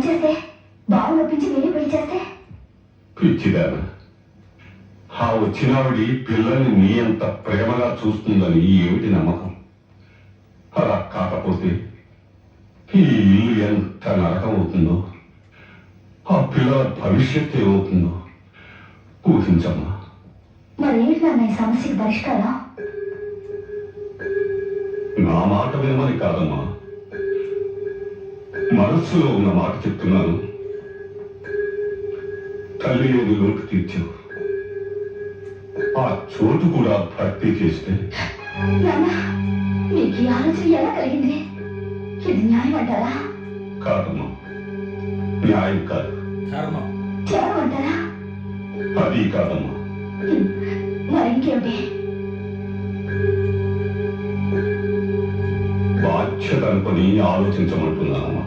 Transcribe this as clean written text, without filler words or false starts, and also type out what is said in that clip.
పని చేస్తే బావు నొప్పించి వేరే పెళ్లి చేస్తే పిచ్చిదాన ఆ వచ్చినావిడి పిల్లల్ని నీ అంత ప్రేమగా చూస్తుందని ఏమిటి నమ్మకం? అలా కాకపోతే ఈ ఇల్లు ఎంత నరకం అవుతుందో, ఆ పిల్లల భవిష్యత్తు ఏమవుతుందో ఊహించమ్మా. మరేమిటి నాన్న ఈ సమస్యకి పరిష్కారం? నా మాట వినమని కాదమ్మా, మనస్సులో ఉన్న మాట చెప్తున్నాను. తల్లి లేని లోటు తీర్చావు, ఆ చోటు కూడా భర్తీ చేస్తే. నాన్న నీకు ఈ ఆలోచన ఎలా కలిగింది? ఇది న్యాయం అంటారా? కాదమ్మా, న్యాయం కాదు, త్యాగం అంటారా? అది కాదమ్మా. మరి ఇంకేమిటి? బాధ్యత అనుకుని ఆలోచించమంటున్నానమ్మా.